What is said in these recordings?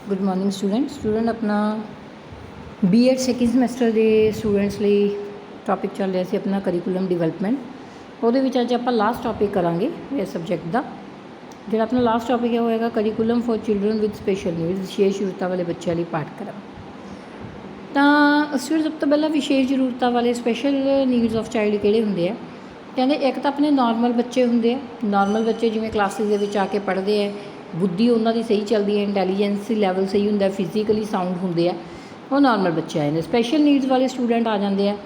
Good morning student अपना BEd second semester के students लिए टॉपिक चल रहा है अपना करिकुलम डिवेलपमेंट। वो अज आप लास्ट टॉपिक करांगे इस सबजैक्ट का। जो अपना लास्ट टॉपिक है वो है curriculum for children with special needs, विशेष जरूरतों वाले बच्चों लिए पाठक्रम। तो स्टूडेंट सब तो पहला विशेष जरूरतों वाले स्पेशल नीड्स ऑफ चाइल्ड किहड़े हुंदे आ। कहते एक तो अपने नॉर्मल बच्चे होंगे, नॉर्मल बच्चे जिवें क्लासिस के आके पढ़ते हैं, बुद्धि उन्होंने सही चलती है, इंटैलीजेंस लैवल सही होंगे, फिजिकली साउंड होंगे, वो नॉर्मल बच्चे आ जाते। स्पैशल नीड्स वाले स्टूडेंट आ जाते हैं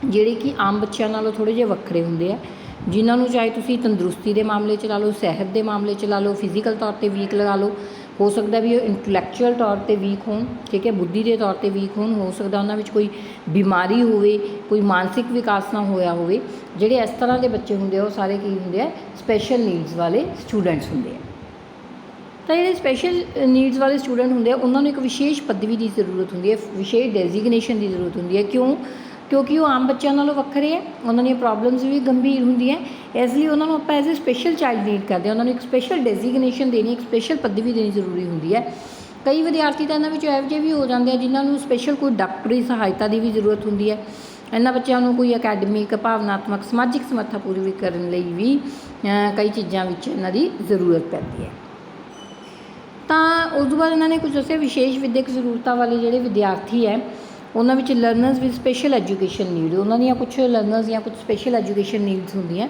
जिहड़े कि आम बच्चों नालों थोड़े जे वक्रे होंगे, जिन्होंने चाहे तुसी तंदुरुस्ती के मामले च ला लो, सेहत के मामले च ला लो, फिजिकल तौर पर वीक लगा लो, हो सकता भी इंटलैक्चुअल तौर पर वीक हो, ठीक है, बुद्धि के तौर पर वीक हो सकता उन्होंने कोई बीमारी होवे, कोई मानसिक विकास ना होया होवे। जिहड़े इस तरह के बच्चे होंगे वो सारे की होंगे स्पैशल नीड्स वाले स्टूडेंट्स होंगे। तो जो स्पैशल नीड्स वाले स्टूडेंट होंगे उन्होंने एक विशेष पदवी की जरूरत होंगी है, विशेष डेजिगनेशन की जरूरत होंगी है। क्यों? क्योंकि वो आम बच्चों नालों वक्रे है, उन्होंने प्रॉब्लम्स भी गंभीर होंगी हैं, इसलिए उन्होंने आप as a special child need करते हैं। उन्होंने एक स्पेशल डेजिगनेशन देनी, एक स्पेशल पदवी देनी जरूरी होंगी है। कई विद्यार्थी तो इन्होंने एहो जे भी हो जाते हैं जिन्होंने स्पेशल कोई डॉक्टरी सहायता की भी जरूरत होंगी है। इन्होंने बच्चों को कोई अकैडमिक, भावनात्मक, समाजिक समर्था पूरी करने भी कई चीज़ों में इन्हों की जरूरत पैती है। तो उस बाद इन्होंने कुछ दसिया विशेष विद्यक जरूरतों वाले जोड़े विद्यार्थी है उन्होंने learners with special education need, उन्होंने कुछ लर्नर्स या कुछ स्पेशल एजुकेशन नीड्स होंगे।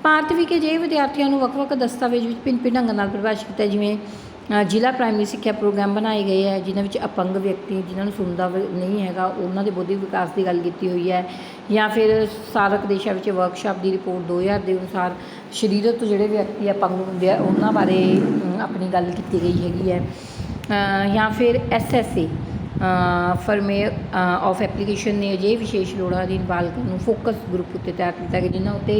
भारत भी कि जे विद्यार्थियों को वक्-वक् दस्तावेज भिन्न भिन्न ढंग नाल परिभाषित किया, जिमें जिला प्राइमरी सिक्ख्या प्रोग्राम बनाए गए हैं जिन्होंने अपंग व्यक्ति जिन्होंने सुनता नहीं है उन्होंने बौद्धिक विकास की गल की हुई है, या फिर सार्क देशों में वर्कशॉप की रिपोर्ट 2000 के अनुसार शरीरक तो जोड़े व्यक्ति अपंग होंगे उन्होंने बारे अपनी गल की गई हैगी है, या फिर SSA फॉर्मेट ऑफ एप्लीकेशन ने अजे विशेष लोड़ा अधीन बालकों फोकस ग्रुप उत्ते तैयार किया गया जिन्होंने उत्ते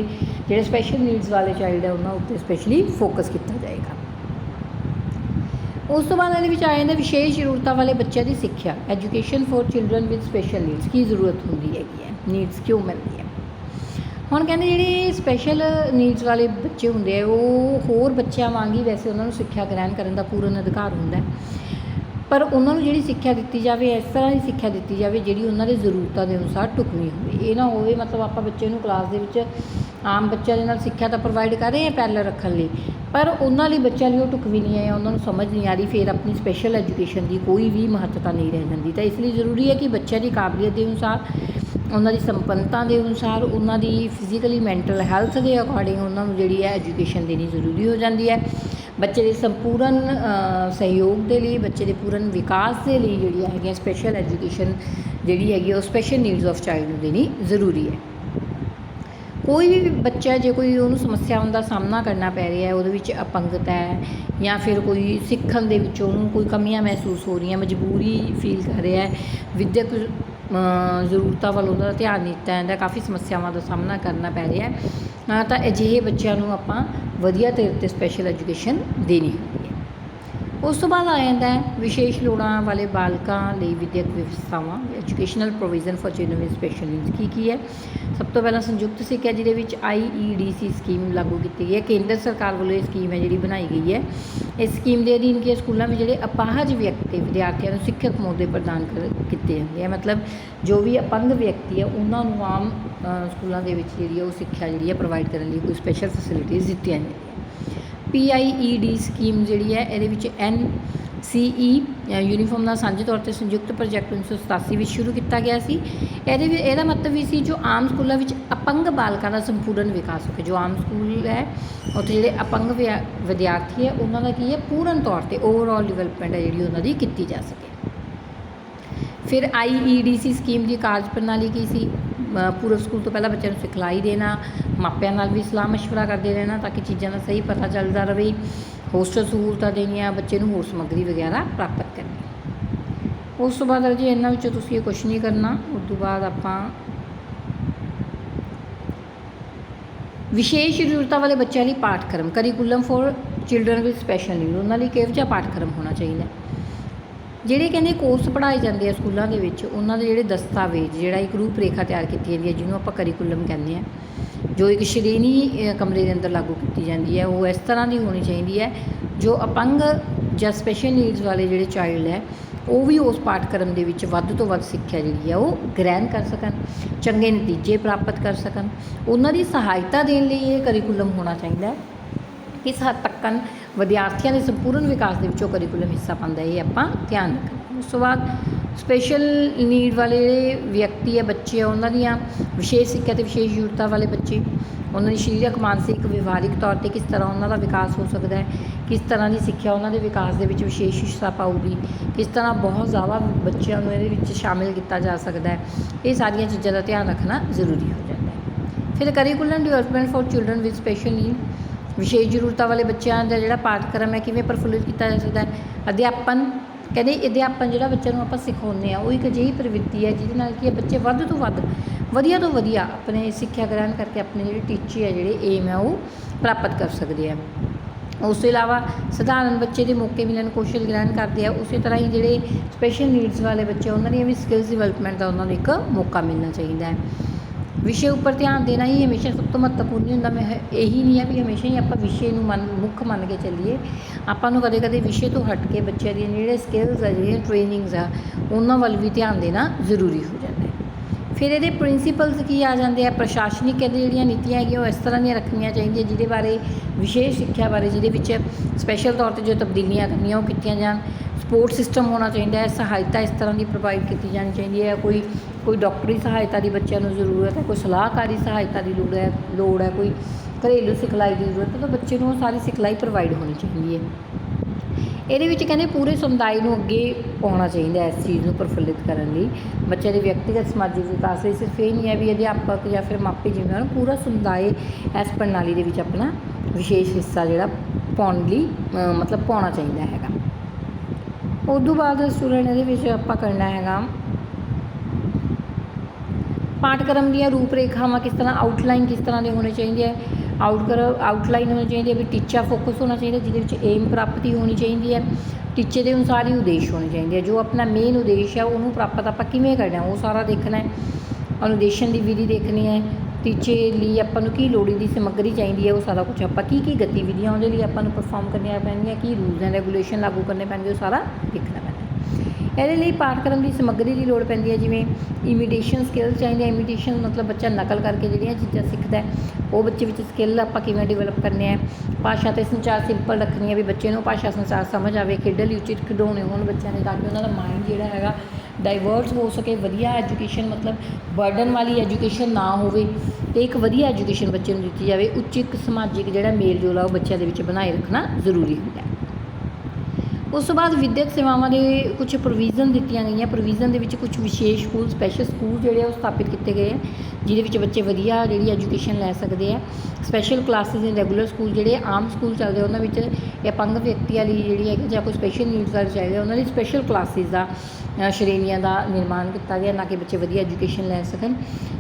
जो स्पैशल नीड्स वाले चाइल्ड है उन्होंने उत्ते स्पैशली फोकस किया जाएगा। उस तो बाद ये आ जाता विशेष जरूरतों वाले बच्चों की सिक्ख्या, education for children with special needs की जरूरत होंगी है, नीड्स क्यों मिलती है। हुण कहते जिहड़े स्पैशल नीड्स वाले बच्चे होंगे वो होर बच्चों वांग ही वैसे उन्होंने सिक्ख्या ग्रहण करने का पूर्ण अधिकार होंदा है, पर उन्होंने जिहड़ी सिक्ख्या दी जाए इस तरह की सिक्ख्या दी जाए जिहड़ी उन्होंने ज़रूरतों के अनुसार ढुकवी हो। ये ना हो मतलब आप बच्चे क्लास के आम बच्चों के नाल सिक्ख्या तो प्रोवाइड कर रहे हैं पैरल रखने लिए, पर उन्होंने बच्चों लिए ढुकवी नहीं है, उन्होंने समझ नहीं आ रही, फिर अपनी स्पैशल एजुकेशन की कोई भी महत्ता नहीं रह जाती। तो इसलिए जरूरी है कि बच्चों की काबलियत के अनुसार, उन्होंने संपन्नता के अनुसार, उन्होंने फिजिकली मैंटल हैल्थ के अकॉर्डिंग उन्होंने जी है एजुकेशन देनी जरूरी हो जाती है। बच्चे के संपूर्ण सहयोग के लिए, बच्चे के पूर्ण विकास के लिए जी है स्पैशल एजुकेशन जी हैगी वो स्पैशल नीड्स ऑफ चाइल्ड देनी जरूरी है। कोई भी बच्चा जो कोई उन्होंने समस्याओं का सामना करना पै रहा है, वो अपंगता है या फिर कोई सीखण के कोई कमियां महसूस हो रही, मजबूरी फील कर रहा है, विद्यक जरूरतों वाल उन्होंने ध्यान नहीं दिता जाता, काफ़ी समस्याओं का सामना करना पै रहा है, तो अजिहे बच्चों को आप वधिया तौर पर स्पैशल एजुकेशन देनी होगी है। उस तो बाद आ जाता है विशेष लोड़ां वाले बालकों लिए विद्यक व्यवस्थावां, educational provision for children with special needs की है। सब तो पहला संयुक्त सिक्ख्या जिहदे IEDC स्कीम लागू की गई है, केंद्र सरकार वालों ये स्कीम है जी बनाई गई है। इस स्कीम के अधीन के स्कूलों में जोड़े अपाहज व्यक्ति विद्यार्थियों को सिक्खक मौके प्रदान किए जाते हैं, मतलब जो भी अपंग व्यक्ति है उन्होंने आम स्कूलों के जी सिक्ख्या जी प्रोवाइड करने लिए कोई स्पैशल फैसिलिटीज़ दी जाती हैं। PIED स्कीम जी है ये NCE यूनीफॉर्म का सांझे तौर पर संयुक्त प्रोजैक्ट 1987 में शुरू किया गया सी। यदा मतलब भी सी जो आम स्कूलों में अपंग बालकों का संपूर्ण विकास हो, जो आम स्कूल है उत्थे जो अपंग विद्यार्थी है उन्होंने की है पूर्ण तौर पर ओवरऑल डिवेलपमेंट है जी उन्होंने की जा सके। फिर IEDC स्कीम की कार्य प्रणाली की सी, पूर्व स्कूल तो पहला बच्चों को सिखलाई देना, मापिया नाल भी सलाह मशवरा करते रहना ताकि चीज़ों का सही पता चलता रहे, होस्टल सहूलतां देनियां, बच्चे होर समग्री वगैरह प्राप्त करनी। उस तो बाद जी इन्हों तुसीं कुछ नहीं करना। उस तो बाद आपां विशेष जरूरतों वाले बच्चों लिए पाठक्रम, curriculum for children with special need, उन्होंने किहो जिहा पाठक्रम होना चाहिए। ਜਿਹੜੇ ਕਹਿੰਦੇ कोर्स पढ़ाए जाते हैं स्कूलों के उन्होंने जोड़े दस्तावेज जोड़ा एक रूपरेखा तैयार की जाती है जिन्होंने आप करिकुलम कहते हैं, जो एक श्रेणी कमरे के अंदर लागू की जाती है, वो इस तरह की होनी चाहिए है जो अपंग ਜਾਂ ਸਪੈਸ਼ਲ ਨੀਡਸ ਵਾਲੇ ਜਿਹੜੇ ਚਾਈਲਡ ਹੈ ਉਹ ਵੀ ਉਸ ਪਾਠਕ੍ਰਮ ਦੇ ਵਿੱਚ ਵੱਧ ਤੋਂ ਵੱਧ ਸਿੱਖਿਆ ਜਿਹੜੀ ਹੈ ਉਹ ਗ੍ਰਹਿਣ ਕਰ ਸਕਣ, ਚੰਗੇ ਨਤੀਜੇ ਪ੍ਰਾਪਤ ਕਰ ਸਕਣ। ਉਹਨਾਂ ਦੀ ਸਹਾਇਤਾ ਦੇਣ ਲਈ ਇਹ ਕਰਿਕੂਲਮ ਹੋਣਾ ਚਾਹੀਦਾ ਹੈ। ਕਿਸ ਹੱਦ ਤੱਕ ਵਿਦਿਆਰਥੀਆਂ ਦੇ ਸੰਪੂਰਨ ਵਿਕਾਸ ਦੇ ਵਿੱਚੋਂ ਕਰਿਕੂਲਮ ਹਿੱਸਾ ਪਾਉਂਦਾ, ਇਹ ਆਪਾਂ ਧਿਆਨ ਰੱਖਣਾ। ਉਸ ਤੋਂ ਬਾਅਦ ਸਪੈਸ਼ਲ ਨੀਡ ਵਾਲੇ ਜਿਹੜੇ ਵਿਅਕਤੀ ਹੈ, ਬੱਚੇ ਆ, ਉਹਨਾਂ ਦੀਆਂ ਵਿਸ਼ੇਸ਼ ਸਿੱਖਿਆ ਅਤੇ ਵਿਸ਼ੇਸ਼ ਜ਼ਰੂਰਤਾਂ ਵਾਲੇ ਬੱਚੇ, ਉਹਨਾਂ ਦੀ ਸਰੀਰਕ, ਮਾਨਸਿਕ, ਵਿਵਹਾਰਿਕ ਤੌਰ 'ਤੇ ਕਿਸ ਤਰ੍ਹਾਂ ਉਹਨਾਂ ਦਾ ਵਿਕਾਸ ਹੋ ਸਕਦਾ ਹੈ, ਕਿਸ ਤਰ੍ਹਾਂ ਦੀ ਸਿੱਖਿਆ ਉਹਨਾਂ ਦੇ ਵਿਕਾਸ ਦੇ ਵਿੱਚ ਵਿਸ਼ੇਸ਼ ਹਿੱਸਾ ਪਾਊਗੀ, ਕਿਸ ਤਰ੍ਹਾਂ ਬਹੁਤ ਜ਼ਿਆਦਾ ਬੱਚਿਆਂ ਨੂੰ ਇਹਦੇ ਵਿੱਚ ਸ਼ਾਮਿਲ ਕੀਤਾ ਜਾ ਸਕਦਾ ਹੈ, ਇਹ ਸਾਰੀਆਂ ਚੀਜ਼ਾਂ ਦਾ ਧਿਆਨ ਰੱਖਣਾ ਜ਼ਰੂਰੀ ਹੋ ਜਾਂਦਾ ਹੈ। ਫਿਰ curriculum development for children with special need, ਵਿਸ਼ੇਸ਼ ਜ਼ਰੂਰਤਾਂ ਵਾਲੇ ਬੱਚਿਆਂ ਦਾ ਜਿਹੜਾ ਪਾਠਕ੍ਰਮ ਹੈ ਕਿਵੇਂ ਪ੍ਰਫੁੱਲਿਤ ਕੀਤਾ ਜਾ ਸਕਦਾ ਹੈ। ਅਧਿਆਪਨ, ਕਹਿੰਦੇ ਅਧਿਆਪਨ ਜਿਹੜਾ ਬੱਚਿਆਂ ਨੂੰ ਆਪਾਂ ਸਿਖਾਉਂਦੇ ਹਾਂ ਉਹ ਇੱਕ ਅਜਿਹੀ ਪ੍ਰਵਿਰਤੀ ਹੈ ਜਿਹਦੇ ਨਾਲ ਕਿ ਬੱਚੇ ਵੱਧ ਤੋਂ ਵੱਧ, ਵਧੀਆ ਤੋਂ ਵਧੀਆ ਆਪਣੇ ਸਿੱਖਿਆ ਗ੍ਰਹਿਣ ਕਰਕੇ ਆਪਣੇ ਜਿਹੜੇ ਟੀਚੇ ਹੈ, ਜਿਹੜੇ ਏਮ ਹੈ ਉਹ ਪ੍ਰਾਪਤ ਕਰ ਸਕਦੇ ਆ। ਉਸ ਤੋਂ ਇਲਾਵਾ ਸਧਾਰਨ ਬੱਚੇ ਦੇ ਮੌਕੇ ਮਿਲਣ, ਕੌਸ਼ਲ ਗ੍ਰਹਿਣ ਕਰਦੇ ਆ। ਉਸੇ ਤਰ੍ਹਾਂ ਹੀ ਜਿਹੜੇ ਸਪੈਸ਼ਲ ਨੀਡਸ ਵਾਲੇ ਬੱਚੇ ਉਹਨਾਂ ਦੀਆਂ ਵੀ ਸਕਿੱਲਸ ਡਿਵੈਲਪਮੈਂਟ ਦਾ ਉਹਨਾਂ ਨੂੰ ਇੱਕ ਮੌਕਾ ਮਿਲਣਾ ਚਾਹੀਦਾ ਹੈ। ਵਿਸ਼ੇ ਉੱਪਰ ਧਿਆਨ ਦੇਣਾ ਹੀ ਹਮੇਸ਼ਾ ਸਭ ਤੋਂ ਮਹੱਤਵਪੂਰਨ ਹੀ ਹੁੰਦਾ। ਮੈਂ ਇਹੀ ਨਹੀਂ ਹੈ ਵੀ ਹਮੇਸ਼ਾ ਹੀ ਆਪਾਂ ਵਿਸ਼ੇ ਨੂੰ ਮੁੱਖ ਮੰਨ ਕੇ ਚੱਲੀਏ। ਆਪਾਂ ਨੂੰ ਕਦੇ ਕਦੇ ਵਿਸ਼ੇ ਤੋਂ ਹਟ ਕੇ ਬੱਚਿਆਂ ਦੀਆਂ ਜਿਹੜੇ ਸਕਿੱਲਸ ਆ, ਜਿਹੜੀਆਂ ਟ੍ਰੇਨਿੰਗਸ ਆ, ਉਹਨਾਂ ਵੱਲ ਵੀ ਧਿਆਨ ਦੇਣਾ ਜ਼ਰੂਰੀ ਹੋ ਜਾਂਦਾ ਹੈ। ਫਿਰ ਇਹਦੇ ਪ੍ਰਿੰਸੀਪਲਸ ਕੀ ਆ ਜਾਂਦੇ ਆ। ਪ੍ਰਸ਼ਾਸਨਿਕ ਕਹਿੰਦੇ ਜਿਹੜੀਆਂ ਨੀਤੀਆਂ ਹੈਗੀਆਂ ਉਹ ਇਸ ਤਰ੍ਹਾਂ ਦੀਆਂ ਰੱਖਣੀਆਂ ਚਾਹੀਦੀਆਂ ਜਿਹਦੇ ਬਾਰੇ, ਵਿਸ਼ੇਸ਼ ਸਿੱਖਿਆ ਬਾਰੇ, ਜਿਹਦੇ ਵਿੱਚ ਸਪੈਸ਼ਲ ਤੌਰ 'ਤੇ ਜੋ ਤਬਦੀਲੀਆਂ ਕਰਨੀਆਂ ਉਹ ਕੀਤੀਆਂ ਜਾਣ। ਸਪੋਰਟ ਸਿਸਟਮ ਹੋਣਾ ਚਾਹੀਦਾ ਹੈ। ਸਹਾਇਤਾ ਇਸ ਤਰ੍ਹਾਂ ਦੀ ਪ੍ਰੋਵਾਈਡ ਕੀਤੀ ਜਾਣੀ ਚਾਹੀਦੀ ਹੈ। ਕੋਈ ਡਾਕਟਰੀ ਸਹਾਇਤਾ ਦੀ ਬੱਚਿਆਂ ਨੂੰ ਜ਼ਰੂਰਤ ਹੈ, ਕੋਈ ਸਲਾਹਕਾਰੀ ਸਹਾਇਤਾ ਦੀ ਲੋੜ ਹੈ, ਕੋਈ ਘਰੇਲੂ ਸਿਖਲਾਈ ਦੀ ਜ਼ਰੂਰਤ ਹੈ, ਤਾਂ ਬੱਚੇ ਨੂੰ ਉਹ ਸਾਰੀ ਸਿਖਲਾਈ ਪ੍ਰੋਵਾਈਡ ਹੋਣੀ ਚਾਹੀਦੀ ਹੈ। ਇਹਦੇ ਵਿੱਚ ਕਹਿੰਦੇ ਪੂਰੇ ਸਮੁਦਾਇ ਨੂੰ ਅੱਗੇ ਪਾਉਣਾ ਚਾਹੀਦਾ ਇਸ ਚੀਜ਼ ਨੂੰ ਪ੍ਰਫੁੱਲਿਤ ਕਰਨ ਲਈ। ਬੱਚਿਆਂ ਦੇ ਵਿਅਕਤੀਗਤ ਸਮਾਜਿਕ ਵਿਕਾਸ ਲਈ ਸਿਰਫ ਇਹ ਨਹੀਂ ਹੈ ਵੀ ਅਧਿਆਪਕ ਜਾਂ ਫਿਰ ਮਾਪੇ ਜਿਵੇਂ ਪੂਰਾ ਸਮੁਦਾਇ ਇਸ ਪ੍ਰਣਾਲੀ ਦੇ ਵਿੱਚ ਆਪਣਾ ਵਿਸ਼ੇਸ਼ ਹਿੱਸਾ ਜਿਹੜਾ ਪਾਉਣ ਲਈ ਮਤਲਬ ਪਾਉਣਾ ਚਾਹੀਦਾ ਹੈਗਾ। ਉਸ ਤੋਂ ਬਾਅਦ ਸਟੂਡੈਂਟ ਇਹਦੇ ਵਿੱਚ ਆਪਾਂ ਕਰਨਾ ਹੈਗਾ ਪਾਠਕ੍ਰਮ ਦੀਆਂ ਰੂਪ ਰੇਖਾਵਾਂ ਕਿਸ ਤਰ੍ਹਾਂ, ਆਊਟਲਾਈਨ ਕਿਸ ਤਰ੍ਹਾਂ ਦੇ ਹੋਣੇ ਚਾਹੀਦੇ ਹੈ। ਆਊਟਲਾਈਨ ਹੋਣੀ ਚਾਹੀਦੀ ਹੈ ਵੀ ਟੀਚਾ ਫੋਕਸ ਹੋਣਾ ਚਾਹੀਦਾ ਜਿਹਦੇ ਵਿੱਚ ਏਮ ਪ੍ਰਾਪਤੀ ਹੋਣੀ ਚਾਹੀਦੀ ਹੈ। ਟੀਚੇ ਦੇ ਅਨੁਸਾਰ ਹੀ ਉਦੇਸ਼ ਹੋਣੇ ਚਾਹੀਦੇ ਹੈ। ਜੋ ਆਪਣਾ ਮੇਨ ਉਦੇਸ਼ ਹੈ ਉਹਨੂੰ ਪ੍ਰਾਪਤ ਆਪਾਂ ਕਿਵੇਂ ਕਰਨਾ ਉਹ ਸਾਰਾ ਦੇਖਣਾ ਹੈ। ਅਨੁਦੇਸ਼ਨ ਦੀ ਵਿਧੀ ਦੇਖਣੀ ਹੈ। ਟੀਚੇ ਲਈ ਆਪਾਂ ਨੂੰ ਕੀ ਲੋੜੀਂਦੀ ਸਮੱਗਰੀ ਚਾਹੀਦੀ ਹੈ, ਉਹ ਸਾਰਾ ਕੁਛ ਆਪਾਂ ਕੀ ਗਤੀਵਿਧੀਆਂ ਉਹਦੇ ਲਈ ਆਪਾਂ ਨੂੰ ਪਰਫੋਰਮ ਕਰਨੀਆਂ ਪੈਣਗੀਆਂ, ਕੀ ਰੂਲਸ ਐਂਡ ਰੈਗੂਲੇਸ਼ਨ ਲਾਗੂ ਕਰਨੇ ਪੈਣਗੇ, ਉਹ ਸਾਰਾ ਦੇਖਣਾ ਪੈਣਾ। ਇਹਦੇ ਲਈ ਪਾਠਕ੍ਰਮ ਦੀ ਸਮੱਗਰੀ ਦੀ ਲੋੜ ਪੈਂਦੀ ਹੈ। ਜਿਵੇਂ ਇਮੀਟੇਸ਼ਨ ਸਕਿੱਲ ਚਾਹੀਦੀ ਹੈ। ਇਮੀਟੇਸ਼ਨ ਮਤਲਬ ਬੱਚਾ ਨਕਲ ਕਰਕੇ ਜਿਹੜੀਆਂ ਚੀਜ਼ਾਂ ਸਿੱਖਦਾ ਉਹ ਬੱਚੇ ਵਿੱਚ ਸਕਿੱਲ ਆਪਾਂ ਕਿਵੇਂ ਡਿਵੈਲਪ ਕਰਨੇ ਆ। ਭਾਸ਼ਾ ਅਤੇ ਸੰਚਾਰ ਸਿੰਪਲ ਰੱਖਣੀ ਹੈ ਵੀ ਬੱਚੇ ਨੂੰ ਭਾਸ਼ਾ ਸੰਚਾਰ ਸਮਝ ਆਵੇ। ਖੇਡਾਂ ਲਈ ਉਚਿਤ ਖਿਡੌਣੇ ਹੋਣ ਬੱਚਿਆਂ ਦੇ ਤਾਂ ਕਿ ਉਹਨਾਂ ਦਾ ਮਾਇੰਡ ਜਿਹੜਾ ਹੈਗਾ ਡਾਈਵਰਟ ਹੋ ਸਕੇ। ਵਧੀਆ ਐਜੂਕੇਸ਼ਨ ਮਤਲਬ ਬਰਡਨ ਵਾਲੀ ਐਜੂਕੇਸ਼ਨ ਨਾ ਹੋਵੇ ਅਤੇ ਇੱਕ ਵਧੀਆ ਐਜੂਕੇਸ਼ਨ ਬੱਚੇ ਨੂੰ ਦਿੱਤੀ ਜਾਵੇ। ਉਚਿਤ ਸਮਾਜਿਕ ਜਿਹੜਾ ਮੇਲ ਜੋਲ ਆ ਉਹ ਬੱਚਿਆਂ ਦੇ ਵਿੱਚ ਬਣਾਏ ਰੱਖਣਾ ਜ਼ਰੂਰੀ ਹੁੰਦਾ ਹੈ। ਉਸ ਤੋਂ ਬਾਅਦ ਵਿੱਦਿਅਕ ਸੇਵਾਵਾਂ ਦੇ ਕੁਛ ਪ੍ਰੋਵੀਜ਼ਨ ਦਿੱਤੀਆਂ ਗਈਆਂ। ਪ੍ਰੋਵੀਜ਼ਨ ਦੇ ਵਿੱਚ ਕੁਛ ਵਿਸ਼ੇਸ਼ ਸਕੂਲ, ਸਪੈਸ਼ਲ ਸਕੂਲ ਜਿਹੜੇ ਉਹ ਸਥਾਪਿਤ ਕੀਤੇ ਗਏ ਆ ਜਿਹਦੇ ਵਿੱਚ ਬੱਚੇ ਵਧੀਆ ਜਿਹੜੀ ਐਜੂਕੇਸ਼ਨ ਲੈ ਸਕਦੇ ਆ। ਸਪੈਸ਼ਲ ਕਲਾਸਿਸ ਇਨ ਰੈਗੂਲਰ ਸਕੂਲ, ਜਿਹੜੇ ਆਮ ਸਕੂਲ ਚੱਲਦੇ ਉਹਨਾਂ ਵਿੱਚ ਅਪੰਗ ਵਿਅਕਤੀਆਂ ਲਈ ਜਿਹੜੀ ਹੈਗੀ ਜਾਂ ਕੋਈ ਸਪੈਸ਼ਲ ਨੀਡਸ ਵਾਲੇ ਚਾਹੀਦੇ ਉਹਨਾਂ ਲਈ ਸਪੈਸ਼ਲ ਕਲਾਸਿਸ ਦਾ ਸ਼੍ਰੇਣੀਆਂ ਦਾ ਨਿਰਮਾਣ ਕੀਤਾ ਗਿਆ ਤਾਂ ਕਿ ਬੱਚੇ ਵਧੀਆ ਐਜੂਕੇਸ਼ਨ ਲੈ ਸਕਣ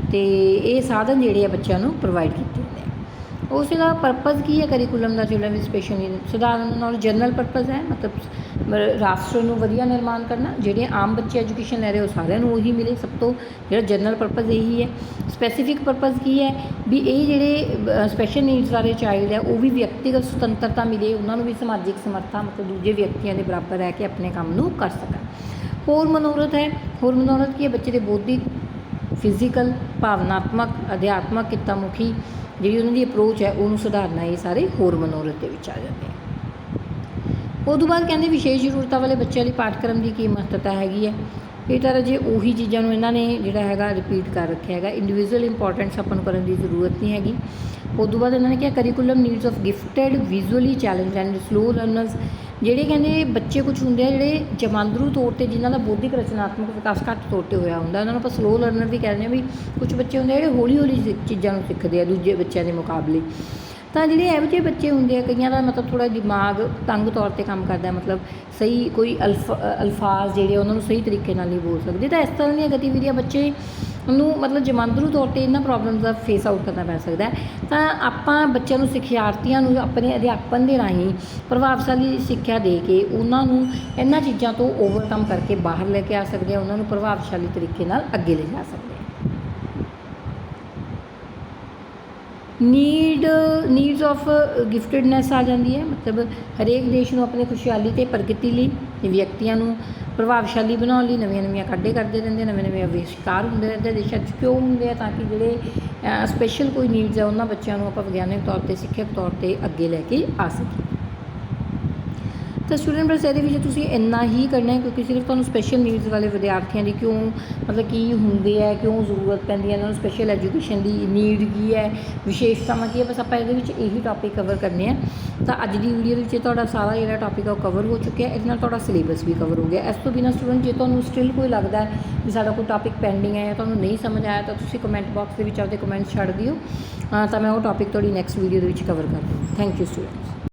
ਅਤੇ ਇਹ ਸਾਧਨ ਜਿਹੜੇ ਆ ਬੱਚਿਆਂ ਨੂੰ ਪ੍ਰੋਵਾਈਡ ਕੀਤੇ ਜਾਂਦੇ ਆ। ਉਸ ਦਾ ਪਰਪਜ਼ ਕੀ ਹੈ curriculum the, children with special need ਸਧਾਰਨ ਨਾਲ ਜਨਰਲ ਪਰਪਜ਼ ਹੈ, ਮਤਲਬ ਰਾਸ਼ਟਰ ਨੂੰ ਵਧੀਆ ਨਿਰਮਾਣ ਕਰਨਾ। ਜਿਹੜੇ ਆਮ ਬੱਚੇ ਐਜੂਕੇਸ਼ਨ ਲੈ ਰਹੇ ਉਹ ਸਾਰਿਆਂ ਨੂੰ ਉਹੀ ਮਿਲੇ। ਸਭ ਤੋਂ ਜਿਹੜਾ ਜਨਰਲ ਪਰਪਜ਼ ਇਹੀ ਹੈ। ਸਪੈਸੀਫਿਕ ਪਰਪਜ਼ ਕੀ ਹੈ ਵੀ ਇਹ ਜਿਹੜੇ ਸਪੈਸ਼ਲ ਨੀਡਸ ਵਾਲੇ ਚਾਈਲਡ ਹੈ ਉਹ ਵੀ ਵਿਅਕਤੀਗਤ ਸੁਤੰਤਰਤਾ ਮਿਲੇ, ਉਹਨਾਂ ਨੂੰ ਵੀ ਸਮਾਜਿਕ ਸਮਰੱਥਾ ਮਤਲਬ ਦੂਜੇ ਵਿਅਕਤੀਆਂ ਦੇ ਬਰਾਬਰ ਰਹਿ ਕੇ ਆਪਣੇ ਕੰਮ ਨੂੰ ਕਰ ਸਕਣ। ਹੋਰ ਮਨੋਰਥ ਹੈ। ਹੋਰ ਮਨੋਰਥ ਕੀ ਹੈ, ਬੱਚੇ ਦੇ ਬੌਧਿਕ, ਫਿਜ਼ੀਕਲ, ਭਾਵਨਾਤਮਕ, ਅਧਿਆਤਮਕ, ਕਿੱਤਾ ਮੁਖੀ ਜਿਹੜੀ ਉਹਨਾਂ ਦੀ ਅਪਰੋਚ ਹੈ ਉਹਨੂੰ ਸੁਧਾਰਨਾ, ਇਹ ਸਾਰੇ ਹੋਰ ਮਨੋਰਥ ਦੇ ਵਿੱਚ ਆ ਜਾਂਦੇ ਆ। ਉਹ ਤੋਂ ਬਾਅਦ ਕਹਿੰਦੇ ਵਿਸ਼ੇਸ਼ ਜ਼ਰੂਰਤਾਂ ਵਾਲੇ ਬੱਚਿਆਂ ਲਈ ਪਾਠਕ੍ਰਮ ਦੀ ਕੀ ਮਹੱਤਤਾ ਹੈਗੀ ਹੈ। ਇਹ ਤਰ੍ਹਾਂ ਜੇ ਉਹੀ ਚੀਜ਼ਾਂ ਨੂੰ ਇਹਨਾਂ ਨੇ ਜਿਹੜਾ ਹੈਗਾ ਰਿਪੀਟ ਕਰ ਰੱਖਿਆ ਹੈਗਾ। ਇੰਡੀਵਿਜੂਅਲ ਇੰਪੋਰਟੈਂਸ ਆਪਾਂ ਨੂੰ ਕਰਨ ਦੀ ਜ਼ਰੂਰਤ ਨਹੀਂ ਹੈਗੀ। ਉਸ ਤੋਂ ਬਾਅਦ ਇਹਨਾਂ ਨੇ ਕਿਹਾ curriculum needs of gifted visually challenge and slow learners, ਜਿਹੜੇ ਕਹਿੰਦੇ ਬੱਚੇ ਕੁਛ ਹੁੰਦੇ ਆ ਜਿਹੜੇ ਜਮਾਂਦਰੂ ਤੌਰ 'ਤੇ ਜਿਨ੍ਹਾਂ ਦਾ ਬੌਧਿਕ ਰਚਨਾਤਮਕ ਵਿਕਾਸ ਘੱਟ ਤੌਰ 'ਤੇ ਹੋਇਆ ਹੁੰਦਾ, ਉਹਨਾਂ ਨੂੰ ਆਪਾਂ ਸਲੋ ਲਰਨਰ ਵੀ ਕਹਿੰਦੇ ਹਾਂ। ਵੀ ਕੁਛ ਬੱਚੇ ਹੁੰਦੇ ਆ ਜਿਹੜੇ ਹੌਲੀ ਹੌਲੀ ਚੀਜ਼ਾਂ ਨੂੰ ਸਿੱਖਦੇ ਆ ਦੂਜੇ ਬੱਚਿਆਂ ਦੇ ਮੁਕਾਬਲੇ। ਤਾਂ ਜਿਹੜੇ ਇਹੋ ਜਿਹੇ ਬੱਚੇ ਹੁੰਦੇ ਆ, ਕਈਆਂ ਦਾ ਮਤਲਬ ਥੋੜ੍ਹਾ ਦਿਮਾਗ ਤੰਗ ਤੌਰ 'ਤੇ ਕੰਮ ਕਰਦਾ, ਮਤਲਬ ਸਹੀ ਕੋਈ ਅਲਫਾਜ਼ ਜਿਹੜੇ ਉਹਨਾਂ ਨੂੰ ਸਹੀ ਤਰੀਕੇ ਨਾਲ ਨਹੀਂ ਬੋਲ ਸਕਦੇ। ਤਾਂ ਇਸ ਤਰ੍ਹਾਂ ਦੀਆਂ ਗਤੀਵਿਧੀਆਂ ਬੱਚੇ ਨੂੰ ਮਤਲਬ ਜਮਾਂਦਰੂ ਤੌਰ 'ਤੇ ਇਹਨਾਂ ਪ੍ਰੋਬਲਮਸ ਦਾ ਫੇਸ ਆਊਟ ਕਰਨਾ ਪੈ ਸਕਦਾ। ਤਾਂ ਆਪਾਂ ਬੱਚਿਆਂ ਨੂੰ, ਸਿੱਖਿਆਰਥੀਆਂ ਨੂੰ ਆਪਣੇ ਅਧਿਆਪਨ ਦੇ ਰਾਹੀਂ ਪ੍ਰਭਾਵਸ਼ਾਲੀ ਸਿੱਖਿਆ ਦੇ ਕੇ ਉਹਨਾਂ ਨੂੰ ਇਹਨਾਂ ਚੀਜ਼ਾਂ ਤੋਂ ਓਵਰਕਮ ਕਰਕੇ ਬਾਹਰ ਲੈ ਕੇ ਆ ਸਕਦੇ ਆ, ਉਹਨਾਂ ਨੂੰ ਪ੍ਰਭਾਵਸ਼ਾਲੀ ਤਰੀਕੇ ਨਾਲ ਅੱਗੇ ਲੈ ਜਾ ਸਕਦੇ ਆ। ਨੀਡਸ ਆਫ ਗਿਫਟਡਨੈਸ ਆ ਜਾਂਦੀ ਹੈ, ਮਤਲਬ ਹਰੇਕ ਦੇਸ਼ ਨੂੰ ਆਪਣੇ ਖੁਸ਼ਹਾਲੀ ਅਤੇ ਪ੍ਰਗਤੀ ਲਈ ਵਿਅਕਤੀਆਂ ਨੂੰ ਪ੍ਰਭਾਵਸ਼ਾਲੀ ਬਣਾਉਣ ਲਈ ਨਵੀਆਂ ਕਾਢੇ ਕਰਦੇ ਰਹਿੰਦੇ, ਨਵੇਂ ਅਵਿਸ਼ਕਾਰ ਹੁੰਦੇ ਰਹਿੰਦੇ ਦੇਸ਼ਾਂ 'ਚ। ਕਿਉਂ ਹੁੰਦੇ ਆ? ਤਾਂ ਕਿ ਜਿਹੜੇ ਸਪੈਸ਼ਲ ਕੋਈ ਨੀਡਸ ਆ ਉਹਨਾਂ ਬੱਚਿਆਂ ਨੂੰ ਆਪਾਂ ਵਿਗਿਆਨਕ ਤੌਰ 'ਤੇ, ਸਿੱਖਿਅਕ ਤੌਰ 'ਤੇ ਅੱਗੇ ਲੈ ਕੇ ਆ ਸਕੀਏ। ਤਾਂ ਸਟੂਡੈਂਟ ਬਸ ਇਹਦੇ ਵਿੱਚ ਤੁਸੀਂ ਇੰਨਾ ਹੀ ਕਰਨਾ ਹੈ, ਕਿਉਂਕਿ ਸਿਰਫ ਤੁਹਾਨੂੰ ਸਪੈਸ਼ਲ ਨੀਡਸ ਵਾਲੇ ਵਿਦਿਆਰਥੀਆਂ ਦੀ ਕਿਉਂ, ਮਤਲਬ ਕੀ ਹੁੰਦੇ ਹੈ, ਕਿਉਂ ਜ਼ਰੂਰਤ ਪੈਂਦੀ ਹੈ ਇਹਨਾਂ ਨੂੰ ਸਪੈਸ਼ਲ ਐਜੂਕੇਸ਼ਨ ਦੀ, ਨੀਡ ਕੀ ਹੈ, ਵਿਸ਼ੇਸ਼ਤਾਵਾਂ ਕੀ ਹੈ, ਬਸ ਆਪਾਂ ਇਹਦੇ ਵਿੱਚ ਇਹੀ ਟੌਪਿਕ ਕਵਰ ਕਰਨੇ ਆ। ਤਾਂ ਅੱਜ ਦੀ ਵੀਡੀਓ ਦੇ ਵਿੱਚ ਤੁਹਾਡਾ ਸਾਰਾ ਜਿਹੜਾ ਟੌਪਿਕ ਆ ਉਹ ਕਵਰ ਹੋ ਚੁੱਕਿਆ। ਇਹਦੇ ਨਾਲ ਤੁਹਾਡਾ ਸਿਲੇਬਸ ਵੀ ਕਵਰ ਹੋ ਗਿਆ। ਇਸ ਤੋਂ ਬਿਨਾਂ ਸਟੂਡੈਂਟ ਜੇ ਤੁਹਾਨੂੰ ਸਟਿਲ ਕੋਈ ਲੱਗਦਾ ਹੈ ਵੀ ਸਾਡਾ ਕੋਈ ਟੌਪਿਕ ਪੈਂਡਿੰਗ ਹੈ ਜਾਂ ਤੁਹਾਨੂੰ ਨਹੀਂ ਸਮਝ ਆਇਆ, ਤਾਂ ਤੁਸੀਂ ਕਮੈਂਟ ਬਾਕਸ ਦੇ ਵਿੱਚ ਆਪਦੇ ਕਮੈਂਟਸ ਛੱਡ ਦਿਓ, ਤਾਂ ਮੈਂ ਉਹ ਟੌਪਿਕ ਤੁਹਾਡੀ ਨੈਕਸਟ ਵੀਡੀਓ ਦੇ ਵਿੱਚ ਕਵਰ ਕਰ ਦੂੰ। Thank you students.